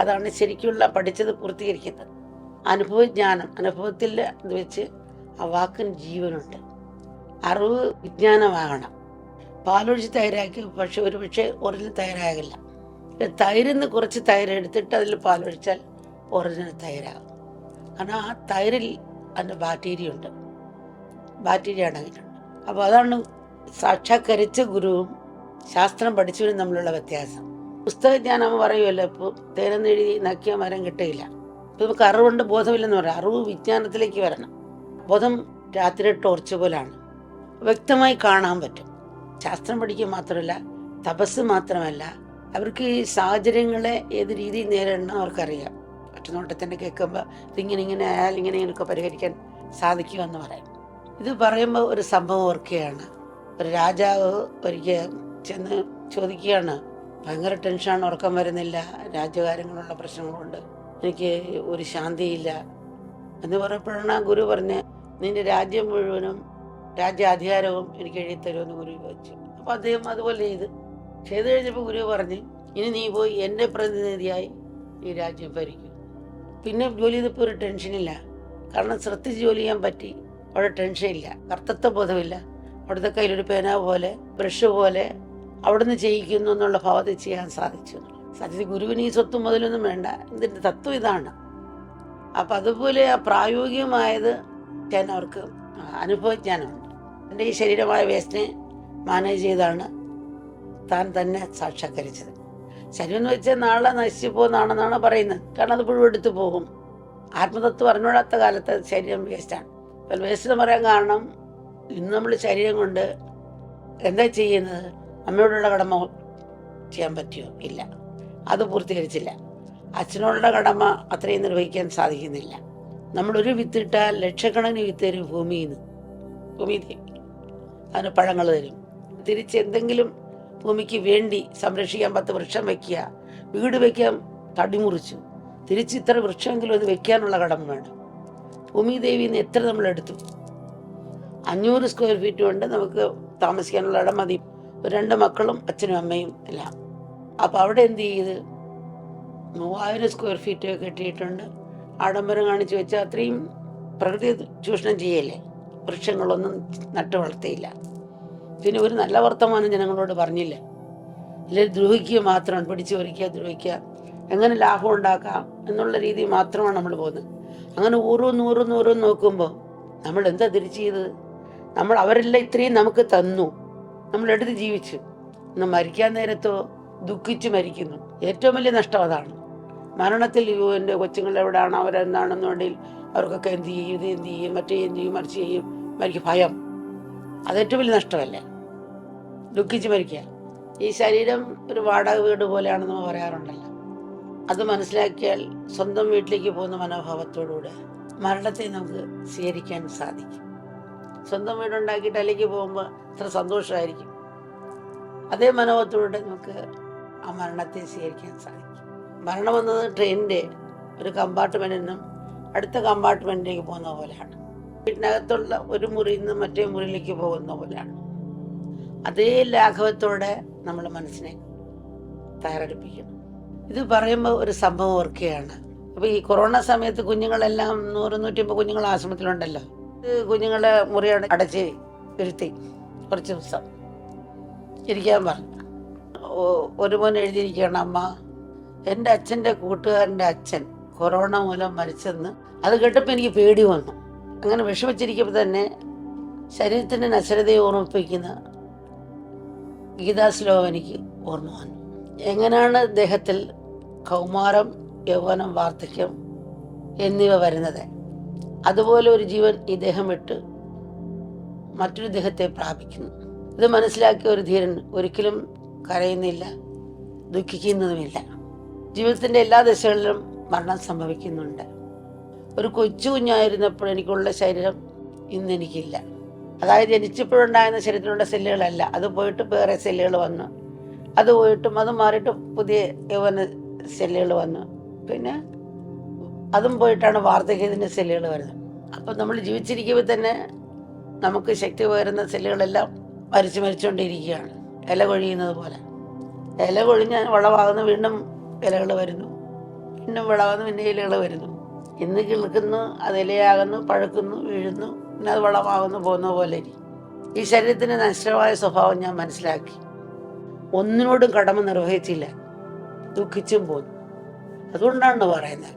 അതാണ് ശരിക്കുള്ള പഠിച്ചത് പൂർത്തീകരിക്കുന്നത്. അനുഭവജ്ഞാനം, അനുഭവത്തിൽ ഇത് വെച്ച് ആ വാക്കിന് ജീവനുണ്ട്. അറിവ് വിജ്ഞാനമാകണം. പാലൊഴിച്ച് തൈരാക്കി പക്ഷെ ഒരു പക്ഷേ ഒറിജിനൽ തൈരാകില്ല. തൈരിന്ന് കുറച്ച് തൈര് എടുത്തിട്ട് അതിൽ പാലൊഴിച്ചാൽ ഒറിജിനൽ തൈരാകും. കാരണം ആ തൈരിൽ അതിൻ്റെ ബാക്ടീരിയ ഉണ്ട്, ബാക്ടീരിയ അടങ്ങിയിട്ടുണ്ട്. അപ്പോൾ അതാണ് സാക്ഷാത്കരിച്ച ഗുരുവും ശാസ്ത്രം പഠിച്ചവരും തമ്മിലുള്ള വ്യത്യാസം. പുസ്തകജ്ഞാനം പറയുമല്ലോ, ഇപ്പോൾ തേനെന്ന് എഴുതി നക്കിയ മരം കിട്ടുകയില്ല. ഇപ്പോൾ നമുക്ക് അറിവുണ്ട്, ബോധമില്ലെന്ന് പറയാം. അറിവ് വിജ്ഞാനത്തിലേക്ക് വരണം. ബോധം രാത്രി ടോർച്ച് പോലാണ്, വ്യക്തമായി കാണാൻ പറ്റും. ശാസ്ത്രം പഠിക്കുക മാത്രമല്ല, തപസ് മാത്രമല്ല, അവർക്ക് ഈ സാഹചര്യങ്ങളെ ഏത് രീതിയിൽ നേരിടണം അവർക്കറിയാം. ഒറ്റനോട്ടത്തിൻ്റെ കേൾക്കുമ്പോൾ ഇങ്ങനെ ആയാൽ ഇങ്ങനെയൊക്കെ പരിഹരിക്കാൻ സാധിക്കുമെന്ന് പറയും. ഇത് പറയുമ്പോൾ ഒരു സംഭവം ഓർക്കുകയാണ്. ഒരു രാജാവ് ഒരിക്കൽ ചെന്ന് ചോദിക്കുകയാണ്, ഭയങ്കര ടെൻഷനാണ്, ഉറക്കം വരുന്നില്ല, രാജ്യകാര്യങ്ങളുള്ള പ്രശ്നങ്ങളുണ്ട്, എനിക്ക് ഒരു ശാന്തിയില്ല എന്ന് പറഞ്ഞപ്പോഴാണ് ആ ഗുരു പറഞ്ഞ്, നിന്റെ രാജ്യം മുഴുവനും രാജ്യാധികാരവും എനിക്ക് എഴുതിത്തരുമെന്ന് ഗുരു ചോദിച്ചു. അപ്പോൾ അദ്ദേഹം അതുപോലെ ചെയ്ത് കഴിഞ്ഞപ്പോൾ ഗുരു പറഞ്ഞ്, ഇനി നീ പോയി എൻ്റെ പ്രതിനിധിയായി ഈ രാജ്യം ഭരിക്കും. പിന്നെ ജോലി ചെയ്തപ്പോൾ ഒരു ടെൻഷനില്ല. കാരണം ശ്രദ്ധിച്ച് ജോലി ചെയ്യാൻ പറ്റി. അവിടെ ടെൻഷനില്ല, കർത്തൃത്വ ബോധമില്ല. അവിടുത്തെ കയ്യിലൊരു പേന പോലെ ബ്രഷ് പോലെ അവിടുന്ന് ചെയ്യിക്കുന്നു എന്നുള്ള ഭാവത്തിൽ ചെയ്യാൻ സാധിച്ചു. സത്യത്തിൽ ഗുരുവിന് ഈ സ്വത്തും മുതലൊന്നും വേണ്ട, ഇതിൻ്റെ തത്വം ഇതാണ്. അപ്പം അതുപോലെ ആ പ്രായോഗികമായത് ഞാൻ അവർക്ക് അനുഭവജ്ഞാനമുണ്ട്. എൻ്റെ ഈ ശരീരമായ വേസ്റ്റിനെ മാനേജ് ചെയ്താണ് താൻ തന്നെ സാക്ഷാത്കരിച്ചത്. ശരീരം എന്ന് വെച്ചാൽ നാളെ നശിച്ചു പോകുന്നതാണെന്നാണ് പറയുന്നത്. കാരണം അത് മുഴുവൻ എടുത്തു പോകും. ആത്മതത്വം അറിഞ്ഞൂടാത്ത കാലത്ത് ശരീരം വേസ്റ്റാണ്. അപ്പോൾ വേസ്റ്റ് എന്ന് പറയാൻ കാരണം, ഇന്ന് നമ്മൾ ശരീരം കൊണ്ട് എന്താ ചെയ്യുന്നത്? അമ്മയോടുള്ള കടമ ചെയ്യാൻ പറ്റുമോ? ഇല്ല, അത് പൂർത്തീകരിച്ചില്ല. അച്ഛനോടുള്ള കടമ അത്രയും നിർവഹിക്കാൻ സാധിക്കുന്നില്ല. നമ്മളൊരു വിത്തിട്ടാൽ ലക്ഷക്കണക്കിന് വിത്ത് തരും ഭൂമിയിൽ നിന്ന്. ഭൂമി ദേവി അതിന് പഴങ്ങൾ തരും. തിരിച്ച് എന്തെങ്കിലും ഭൂമിക്ക് വേണ്ടി സംരക്ഷിക്കാൻ 10 വൃക്ഷം വയ്ക്കുക, വീട് വയ്ക്കാൻ തടി മുറിച്ചു, തിരിച്ച് ഇത്ര വൃക്ഷമെങ്കിലും അത് വെക്കാനുള്ള കടമ വേണം. ഭൂമി ദേവിയിൽ നിന്ന് എത്ര നമ്മൾ എടുത്തു? 500 സ്ക്വയർ ഫീറ്റ് കൊണ്ട് നമുക്ക് താമസിക്കാനുള്ള ഇടം മതി. 2 മക്കളും അച്ഛനും അമ്മയും എല്ലാം. അപ്പോൾ അവിടെ എന്ത് ചെയ്ത് 3000 സ്ക്വയർ ഫീറ്റ് കെട്ടിയിട്ടുണ്ട്. ആഡംബരം കാണിച്ചു വെച്ചാൽ അത്രയും പ്രകൃതി ചൂഷണം ചെയ്യല്ലേ. വൃക്ഷങ്ങളൊന്നും നട്ടു വളർത്തിയില്ല. പിന്നെ ഒരു നല്ല വർത്തമാനം ജനങ്ങളോട് പറഞ്ഞില്ല. അല്ലെങ്കിൽ ദ്രോഹിക്കുക മാത്രമാണ്, പിടിച്ചു പറിക്കുക, ദ്രോഹിക്കുക, എങ്ങനെ ലാഭം ഉണ്ടാക്കാം എന്നുള്ള രീതി മാത്രമാണ് നമ്മൾ പോകുന്നത്. അങ്ങനെ ഓരോന്ന് നോക്കുമ്പോൾ നമ്മൾ എന്താ തിരിച്ചു ചെയ്തത്? അവരെല്ലാം ഇത്രയും നമുക്ക് തന്നു, നമ്മളെടുത്ത് ജീവിച്ചു. ഇന്ന് മരിക്കാൻ നേരത്തോ ദുഃഖിച്ച് മരിക്കുന്നു. ഏറ്റവും വലിയ നഷ്ടം അതാണ്. മരണത്തിൽ എൻ്റെ കൊച്ചുങ്ങൾ എവിടെയാണ്, അവരെന്താണെന്നുണ്ടെങ്കിൽ അവർക്കൊക്കെ എന്ത് ചെയ്യും, ഇത് എന്ത് ചെയ്യും, മറ്റേ എന്ത് ചെയ്യും, മറിച്ച് ചെയ്യും, മരിക്കും, ഭയം. അതേറ്റവും വലിയ നഷ്ടമല്ലേ, ദുഃഖിച്ച് മരിക്കുക. ഈ ശരീരം ഒരു വാടക വീട് പോലെയാണെന്ന് പറയാറുണ്ടല്ലോ. അത് മനസ്സിലാക്കിയാൽ സ്വന്തം വീട്ടിലേക്ക് പോകുന്ന മനോഭാവത്തോടുകൂടെ മരണത്തെ നമുക്ക് സ്വീകരിക്കാൻ സാധിക്കും. സ്വന്തം വീടുണ്ടാക്കിയിട്ട് അതിലേക്ക് പോകുമ്പോൾ എത്ര സന്തോഷമായിരിക്കും. അതേ മനോഭാവത്തോടെ നമുക്ക് ആ മരണത്തെ സ്വീകരിക്കാൻ സാധിക്കും. മരണം എന്നത് ട്രെയിനിൻ്റെ ഒരു കമ്പാർട്ട്മെൻറ്റിൽ നിന്നും അടുത്ത കമ്പാർട്ട്മെൻറ്റിലേക്ക് പോകുന്ന പോലെയാണ്. വീട്ടിനകത്തുള്ള ഒരു മുറിയിൽ നിന്ന് മറ്റേ മുറിയിലേക്ക് പോകുന്ന പോലെയാണ്. അതേ ലാഘവത്തോടെ നമ്മൾ മനസ്സിനെ തയ്യാറെടുപ്പിക്കണം. ഇത് പറയുമ്പോൾ ഒരു സംഭവം ഓർക്കുകയാണ്. അപ്പോൾ ഈ കൊറോണ സമയത്ത് കുഞ്ഞുങ്ങളെല്ലാം 100-150 കുഞ്ഞുങ്ങൾ ആശ്രമത്തിലുണ്ടല്ലോ. കുഞ്ഞുങ്ങളെ മുറി അടച്ച് ഇരുത്തി കുറച്ച് ദിവസം ഇരിക്കാൻ പറഞ്ഞു. ഒരു മോൻ എഴുതിയിരിക്കുകയാണ്, അമ്മ, എൻ്റെ അച്ഛൻ്റെ കൂട്ടുകാരൻ്റെ അച്ഛൻ കൊറോണ മൂലം മരിച്ചെന്ന്. അത് കേട്ടപ്പോൾ എനിക്ക് പേടി വന്നു. അങ്ങനെ വിഷമിച്ചിരിക്കുമ്പോൾ തന്നെ ശരീരത്തിൻ്റെ നശ്വരതയെ ഓർമ്മിപ്പിക്കുന്ന ഗീതാശ്ലോകം എനിക്ക് ഓർമ്മ വന്നു. എങ്ങനെയാണ് ദേഹത്തിൽ കൗമാരം, യൗവനം, വാർദ്ധക്യം എന്നിവ വരുന്നത്, അതുപോലെ ഒരു ജീവൻ ഈ ദേഹം വിട്ട് മറ്റൊരു ദേഹത്തെ പ്രാപിക്കുന്നു. ഇത് മനസ്സിലാക്കിയ ഒരു ധീരൻ ഒരിക്കലും കരയുന്നില്ല, ദുഃഖിക്കുന്നതുമില്ല. ജീവിതത്തിൻ്റെ എല്ലാ ദശകളിലും മരണം സംഭവിക്കുന്നുണ്ട്. ഒരു കൊച്ചു കുഞ്ഞായിരുന്നപ്പോൾ എനിക്കുള്ള ശരീരം ഇന്നെനിക്കില്ല. അതായത് ജനിച്ചപ്പോഴുണ്ടായിരുന്ന ശരീരത്തിലുള്ള സെല്ലുകളല്ല, അത് പോയിട്ട് വേറെ സെല്ലുകൾ വന്നു, അത് പോയിട്ടും അത് മാറിയിട്ട് പുതിയ യൗവന സെല്ലുകൾ വന്നു, പിന്നെ അതും പോയിട്ടാണ് വാർദ്ധക്യത്തിൻ്റെ സെല്ലുകൾ വരുന്നത്. അപ്പം നമ്മൾ ജീവിച്ചിരിക്കുമ്പോൾ തന്നെ നമുക്ക് ശക്തി പകരുന്ന സെല്ലുകളെല്ലാം മരിച്ചുകൊണ്ടിരിക്കുകയാണ്, ഇല കൊഴിയുന്നത് പോലെ. ഇല കൊഴിഞ്ഞ് വളമാകുന്ന വീണ്ടും ഇലകൾ വരുന്നു, പിന്നെ വിളവന്ന് പിന്നെ ഇലകൾ വരുന്നു. ഇന്ന് കിളുക്കുന്നു, അത് ഇലയാകുന്നു, പഴുക്കുന്നു, വീഴുന്നു, പിന്നെ അത് വളമാകുന്നു, പോകുന്ന പോലെ ഈ ശരീരത്തിൻ്റെ നശ്വരമായ സ്വഭാവം ഞാൻ മനസ്സിലാക്കി. ഒന്നിനോടും കടമ നിർവഹിച്ചില്ല, ദുഃഖിച്ചും പോന്നു. അതുകൊണ്ടാണ് പറയുന്നത്